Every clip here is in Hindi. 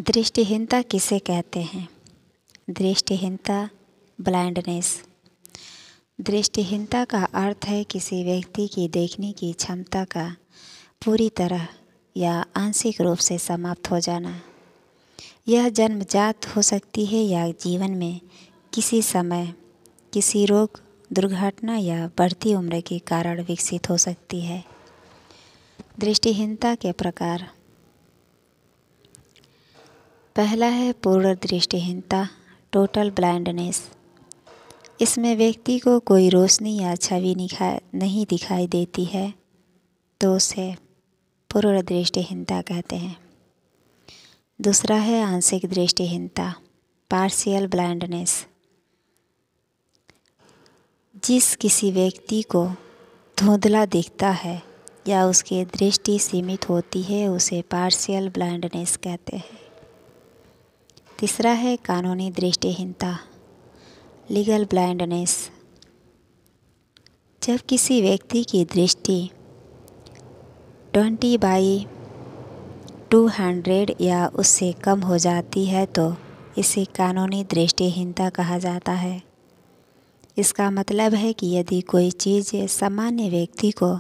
दृष्टिहीनता किसे कहते हैं? दृष्टिहीनता ब्लाइंडनेस। दृष्टिहीनता का अर्थ है किसी व्यक्ति की देखने की क्षमता का पूरी तरह या आंशिक रूप से समाप्त हो जाना। यह जन्मजात हो सकती है या जीवन में किसी समय किसी रोग, दुर्घटना या बढ़ती उम्र के कारण विकसित हो सकती है। दृष्टिहीनता के प्रकार। पहला है पूर्ण दृष्टिहीनता, टोटल ब्लाइंडनेस। इसमें व्यक्ति को कोई रोशनी या छवि नहीं दिखाई देती है तो उसे पूर्ण दृष्टिहीनता कहते हैं। दूसरा है आंशिक दृष्टिहीनता, पार्शियल ब्लाइंडनेस। जिस किसी व्यक्ति को धुंधला दिखता है या उसकी दृष्टि सीमित होती है उसे पार्शियल ब्लाइंडनेस कहते हैं। तीसरा है कानूनी दृष्टिहीनता, लीगल ब्लाइंडनेस। जब किसी व्यक्ति की दृष्टि 20/200 या उससे कम हो जाती है तो इसे कानूनी दृष्टिहीनता कहा जाता है। इसका मतलब है कि यदि कोई चीज़ सामान्य व्यक्ति को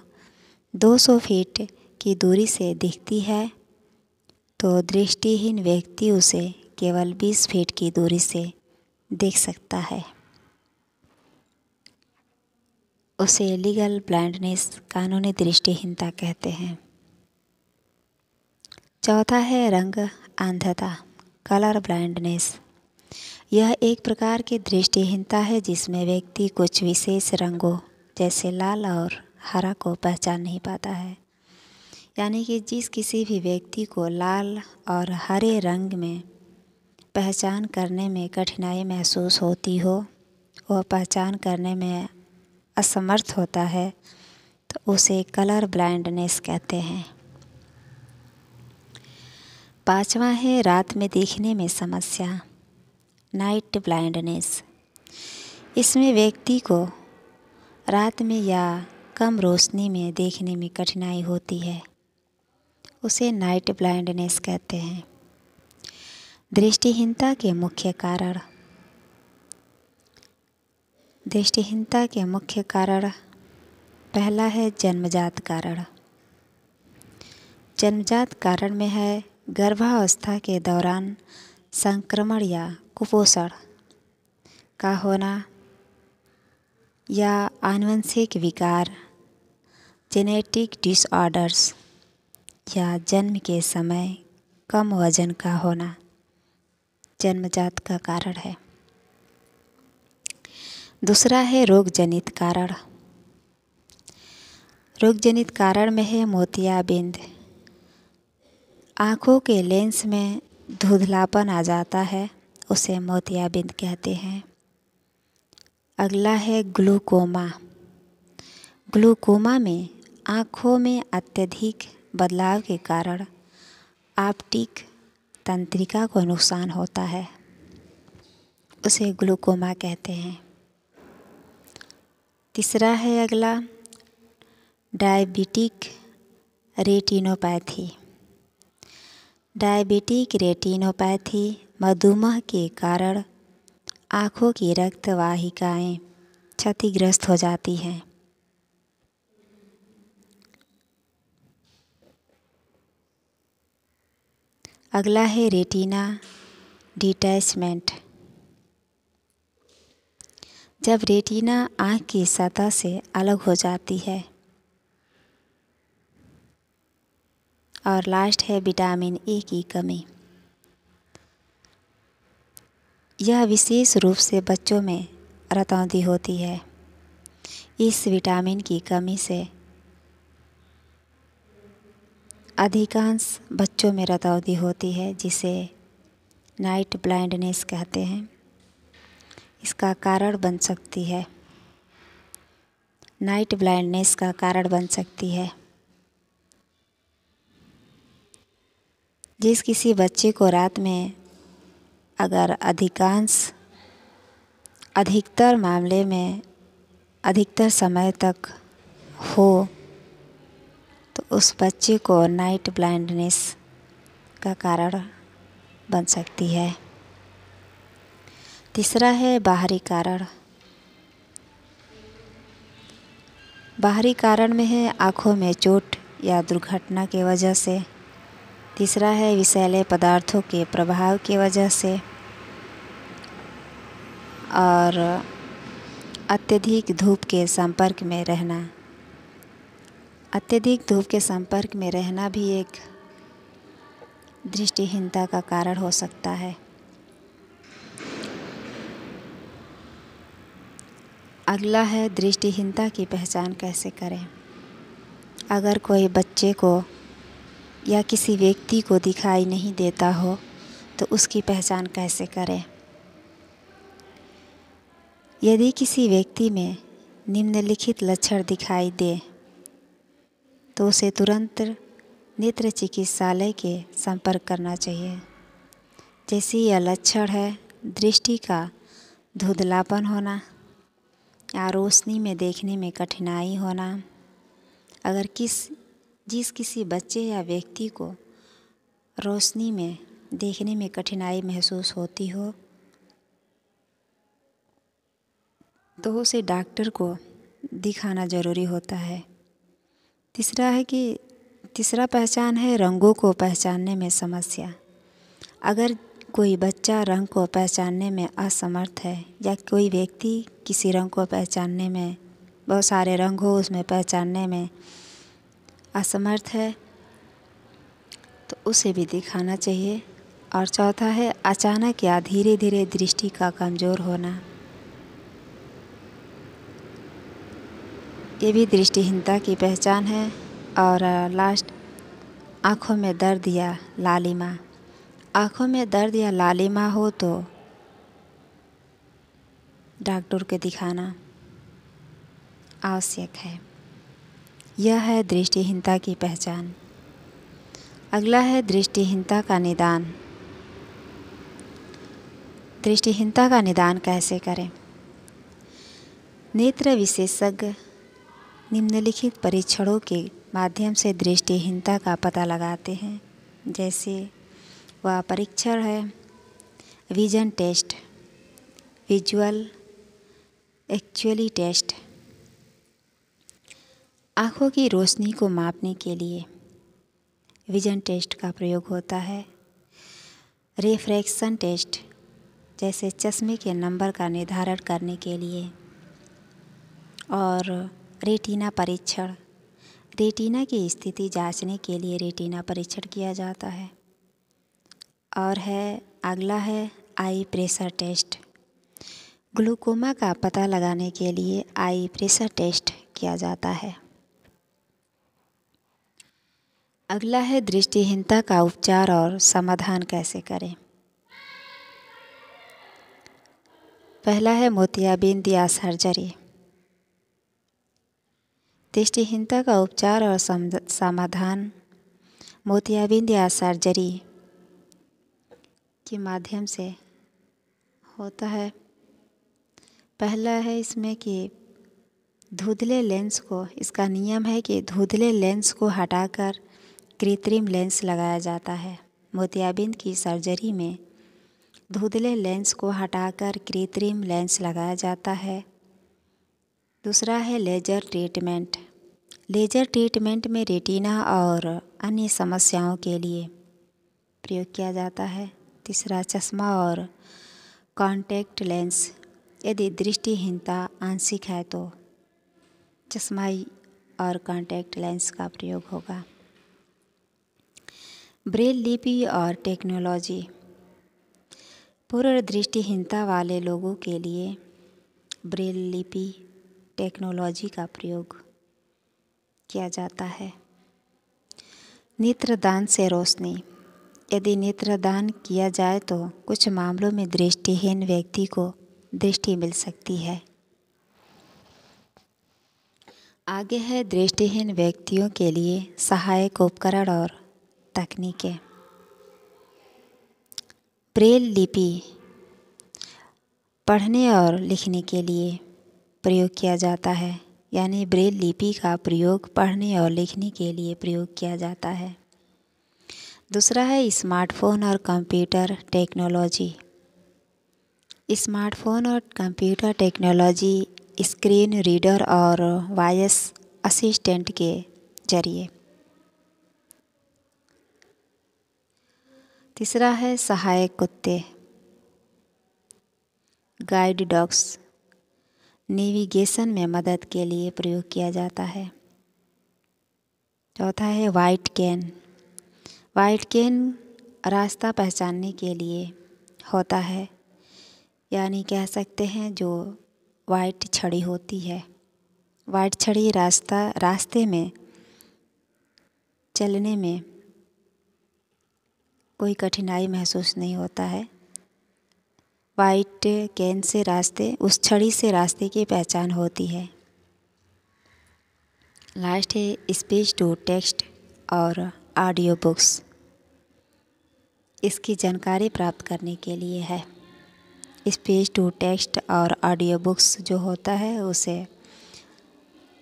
200 फीट की दूरी से दिखती है तो दृष्टिहीन व्यक्ति उसे केवल 20 फीट की दूरी से देख सकता है। उसे लीगल ब्लाइंडनेस, कानूनी दृष्टिहीनता कहते हैं। चौथा है रंग अंधता, कलर ब्लाइंडनेस। यह एक प्रकार की दृष्टिहीनता है जिसमें व्यक्ति कुछ विशेष रंगों जैसे लाल और हरा को पहचान नहीं पाता है। यानी कि जिस किसी भी व्यक्ति को लाल और हरे रंग में पहचान करने में कठिनाई महसूस होती हो, वह पहचान करने में असमर्थ होता है तो उसे कलर ब्लाइंडनेस कहते हैं। पांचवा है रात में देखने में समस्या, नाइट ब्लाइंडनेस। इसमें व्यक्ति को रात में या कम रोशनी में देखने में कठिनाई होती है, उसे नाइट ब्लाइंडनेस कहते हैं। दृष्टिहीनता के मुख्य कारण। दृष्टिहीनता के मुख्य कारण पहला है जन्मजात कारण। जन्मजात कारण में है गर्भावस्था के दौरान संक्रमण या कुपोषण का होना या आनुवंशिक विकार, जेनेटिक डिसऑर्डर्स या जन्म के समय कम वजन का होना जन्मजात का कारण है। दूसरा है रोगजनित कारण। रोगजनित कारण में है मोतियाबिंद। आँखों के लेंस में धुंधलापन आ जाता है, उसे मोतियाबिंद कहते हैं। अगला है ग्लूकोमा। ग्लूकोमा में आँखों में अत्यधिक बदलाव के कारण ऑप्टिक तंत्रिका को नुकसान होता है, उसे ग्लूकोमा कहते हैं। तीसरा है अगला डायबिटिक रेटिनोपैथी। डायबिटिक रेटिनोपैथी मधुमेह के कारण आँखों की रक्त वाहिकाएं क्षतिग्रस्त हो जाती हैं। अगला है रेटिना डिटैचमेंट। जब रेटिना आँख की सतह से अलग हो जाती है। और लास्ट है विटामिन ए की कमी। यह विशेष रूप से बच्चों में रतौंधी होती है। इस विटामिन की कमी से अधिकांश बच्चों में रतौंधी होती है, जिसे नाइट ब्लाइंडनेस कहते हैं। इसका कारण बन सकती है, नाइट ब्लाइंडनेस का कारण बन सकती है जिस किसी बच्चे को रात में अगर अधिकतर मामले में अधिकतर समय तक हो तो उस बच्चे को नाइट ब्लाइंडनेस का कारण बन सकती है। तीसरा है बाहरी कारण। बाहरी कारण में है आँखों में चोट या दुर्घटना की वजह से। तीसरा है विषैले पदार्थों के प्रभाव की वजह से। और अत्यधिक धूप के संपर्क में रहना। अत्यधिक धूप के संपर्क में रहना भी एक दृष्टिहीनता का कारण हो सकता है। अगला है दृष्टिहीनता की पहचान कैसे करें। अगर कोई बच्चे को या किसी व्यक्ति को दिखाई नहीं देता हो तो उसकी पहचान कैसे करें। यदि किसी व्यक्ति में निम्नलिखित लक्षण दिखाई दे तो उसे तुरंत नेत्र चिकित्सालय के संपर्क करना चाहिए। जैसे यह लक्षण है दृष्टि का धुंधलापन होना या रोशनी में देखने में कठिनाई होना। अगर जिस किसी बच्चे या व्यक्ति को रोशनी में देखने में कठिनाई महसूस होती हो तो उसे डॉक्टर को दिखाना ज़रूरी होता है। तीसरा पहचान है रंगों को पहचानने में समस्या। अगर कोई बच्चा रंग को पहचानने में असमर्थ है या कोई व्यक्ति किसी रंग को पहचानने में, बहुत सारे रंग हो उसमें पहचानने में असमर्थ है तो उसे भी दिखाना चाहिए। और चौथा है अचानक या धीरे धीरे दृष्टि का कमज़ोर होना। ये भी दृष्टिहीनता की पहचान है। और लास्ट आँखों में दर्द या लालिमा। आँखों में दर्द या लालिमा हो तो डॉक्टर को दिखाना आवश्यक है। यह है दृष्टिहीनता की पहचान। अगला है दृष्टिहीनता का निदान। दृष्टिहीनता का निदान कैसे करें। नेत्र विशेषज्ञ निम्नलिखित परीक्षणों के माध्यम से दृष्टिहीनता का पता लगाते हैं। जैसे वह परीक्षण है vision test, visual actually test. आँखों की रोशनी को मापने के लिए विजन टेस्ट का प्रयोग होता है। रिफ्रैक्शन टेस्ट जैसे चश्मे के नंबर का निर्धारण करने के लिए। और रेटिना परीक्षण, रेटिना की स्थिति जांचने के लिए रेटिना परीक्षण किया जाता है। और अगला है आई प्रेशर टेस्ट। ग्लूकोमा का पता लगाने के लिए आई प्रेशर टेस्ट किया जाता है। अगला है दृष्टिहीनता का उपचार और समाधान कैसे करें। पहला है मोतियाबिंद या सर्जरी। दृष्टिहीनता का उपचार और समाधान मोतियाबिंद या सर्जरी के माध्यम से होता है। पहला है इसमें कि धुंधले लेंस को, इसका नियम है कि धुंधले लेंस को हटाकर कृत्रिम लेंस लगाया जाता है। मोतियाबिंद की सर्जरी में धुंधले लेंस को हटाकर कृत्रिम लेंस लगाया जाता है। दूसरा है लेज़र ट्रीटमेंट। लेज़र ट्रीटमेंट में रेटिना और अन्य समस्याओं के लिए प्रयोग किया जाता है। तीसरा चश्मा और कॉन्टैक्ट लेंस। यदि दृष्टिहीनता आंशिक है तो चश्मा और कॉन्टैक्ट लेंस का प्रयोग होगा। ब्रेल लिपि और टेक्नोलॉजी। पूर्ण दृष्टिहीनता वाले लोगों के लिए ब्रेल लिपि टेक्नोलॉजी का प्रयोग किया जाता है। नेत्रदान से रोशनी। यदि नेत्रदान किया जाए तो कुछ मामलों में दृष्टिहीन व्यक्ति को दृष्टि मिल सकती है। आगे है दृष्टिहीन व्यक्तियों के लिए सहायक उपकरण और तकनीकें। ब्रेल लिपि पढ़ने और लिखने के लिए प्रयोग किया जाता है। यानी ब्रेल लिपि का प्रयोग पढ़ने और लिखने के लिए प्रयोग किया जाता है। दूसरा है स्मार्टफ़ोन और कंप्यूटर टेक्नोलॉजी। स्मार्टफ़ोन और कंप्यूटर टेक्नोलॉजी स्क्रीन रीडर और वॉइस असिस्टेंट के जरिए। तीसरा है सहायक कुत्ते, गाइड डॉग्स, नेविगेशन में मदद के लिए प्रयोग किया जाता है। चौथा है वाइट कैन। वाइट कैन रास्ता पहचानने के लिए होता है, यानी कह सकते हैं जो वाइट छड़ी होती है। वाइट छड़ी रास्ते में चलने में कोई कठिनाई महसूस नहीं होता है। वाइट कैन से उस छड़ी से रास्ते की पहचान होती है। लास्ट है स्पीच टू टेक्स्ट और ऑडियो बुक्स। इसकी जानकारी प्राप्त करने के लिए है। स्पीच टू टेक्स्ट और ऑडियो बुक्स जो होता है उसे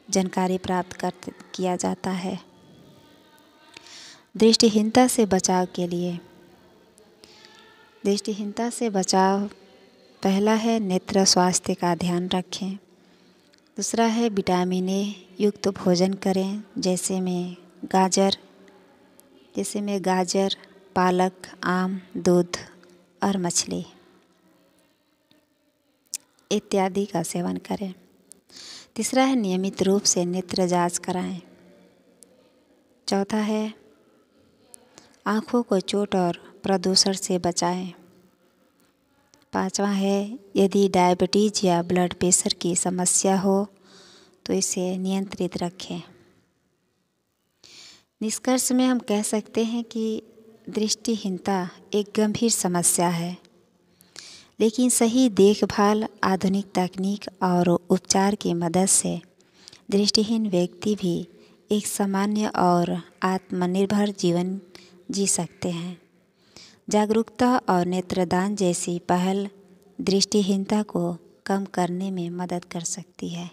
जानकारी प्राप्त किया जाता है। दृष्टिहीनता से बचाव के लिए। दृष्टिहीनता से बचाव पहला है नेत्र स्वास्थ्य का ध्यान रखें। दूसरा है विटामिन ए युक्त भोजन करें, जैसे में गाजर, पालक, आम, दूध और मछली इत्यादि का सेवन करें। तीसरा है नियमित रूप से नेत्र जांच कराएं। चौथा है आँखों को चोट और प्रदूषण से बचाएं। पांचवा है यदि डायबिटीज़ या ब्लड प्रेशर की समस्या हो तो इसे नियंत्रित रखें। निष्कर्ष में हम कह सकते हैं कि दृष्टिहीनता एक गंभीर समस्या है, लेकिन सही देखभाल, आधुनिक तकनीक और उपचार की मदद से दृष्टिहीन व्यक्ति भी एक सामान्य और आत्मनिर्भर जीवन जी सकते हैं। जागरूकता और नेत्रदान जैसी पहल दृष्टिहीनता को कम करने में मदद कर सकती है।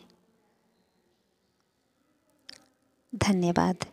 धन्यवाद।